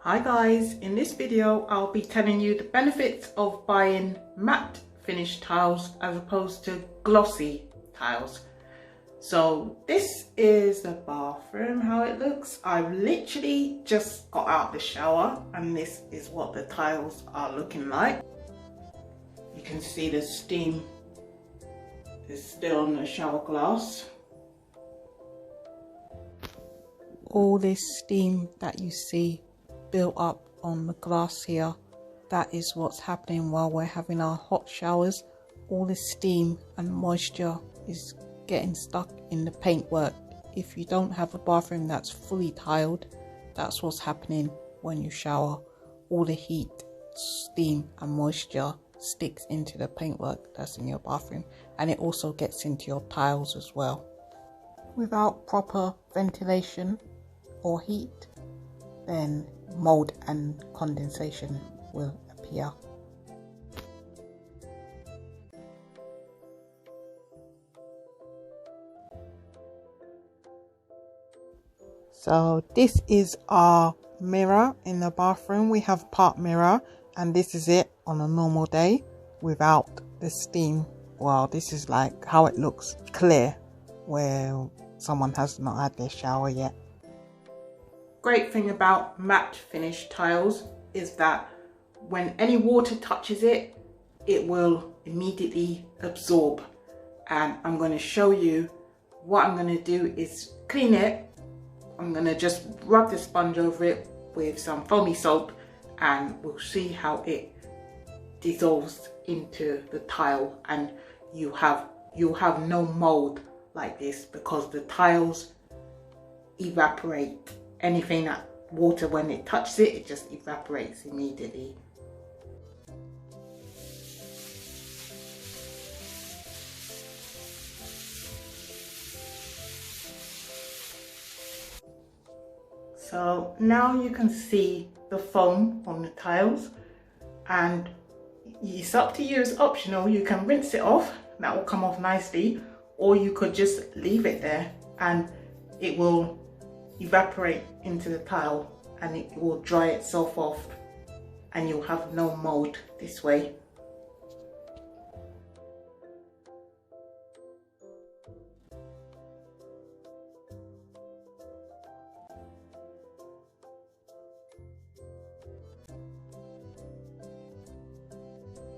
Hi guys, in this video I'll be telling you the benefits of buying matte finish tiles as opposed to glossy tiles. So this is the bathroom, how it looks. I've literally just got out of the shower and this is what the tiles are looking like. You can see the steam is still on the shower glass. All this steam that you see built up on the glass here, that is what's happening while we're having our hot showers. All the steam and moisture is getting stuck in the paintwork. If you don't have a bathroom that's fully tiled, that's what's happening when you shower. All the heat, steam and moisture sticks into the paintwork that's in your bathroom, and it also gets into your tiles as well. Without proper ventilation or heat, then mold and condensation will appear. So this is our mirror in the bathroom. We have part mirror, and this is it on a normal day without the steam. Well, this is like how it looks clear where someone has not had their shower yet. Great thing about matte finish tiles is that when any water touches it, it will immediately absorb. And I'm going to show you what I'm going to do is clean it. I'm going to just rub the sponge over it with some foamy soap and we'll see how it dissolves into the tile, and you'll have no mold like this because the tiles evaporate. Anything that water, when it touches it, it just evaporates immediately. So now you can see the foam on the tiles, and it's up to you, it's optional. You can rinse it off, that will come off nicely, or you could just leave it there and it will evaporate into the tile and it will dry itself off and you'll have no mold this way.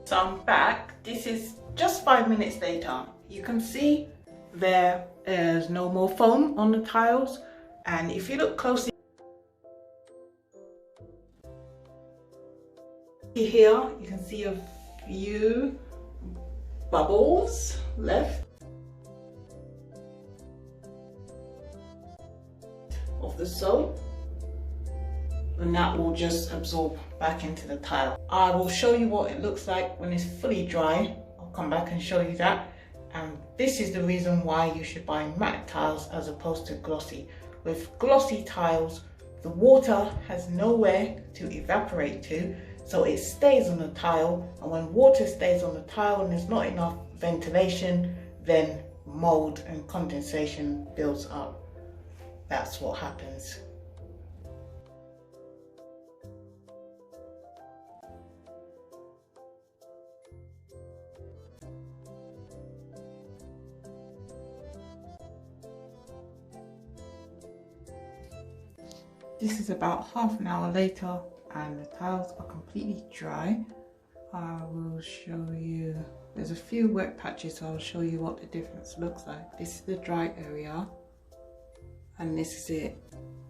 So I'm back. This is just 5 minutes later. You can see there is no more foam on the tiles, and if you look closely here, you can see a few bubbles left of the soap, and that will just absorb back into the tile. I will show you what it looks like when it's fully dry. I'll come back and show you that. And this is the reason why you should buy matte tiles as opposed to glossy. With glossy tiles, the water has nowhere to evaporate to, so it stays on the tile, and when water stays on the tile and there's not enough ventilation, then mold and condensation builds up. That's what happens. This is about half an hour later and the tiles are completely dry. I will show you, there's a few wet patches, so I'll show you what the difference looks like. This is the dry area and this is it.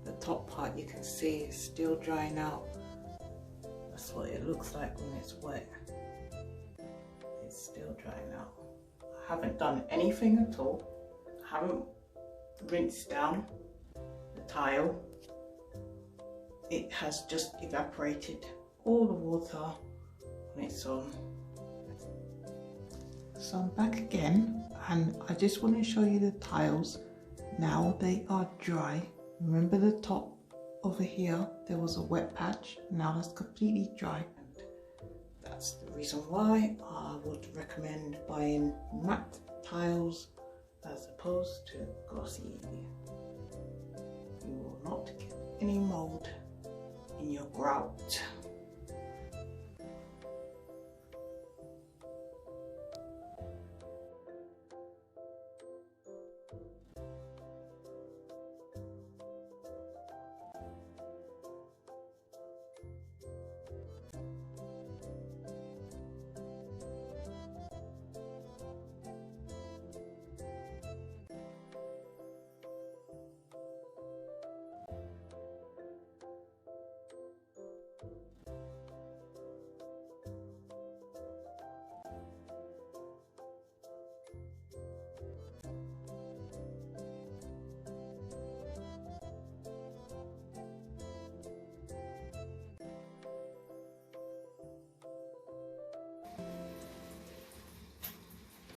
The top part you can see is still drying out. That's what it looks like when it's wet. It's still drying out. I haven't done anything at all. I haven't rinsed down the tile. It has just evaporated all the water on its own. So I'm back again and I just want to show you the tiles. Now they are dry. Remember the top over here, there was a wet patch. Now that's completely dry. And that's the reason why I would recommend buying matte tiles as opposed to glossy. You will not get any mold in your grout.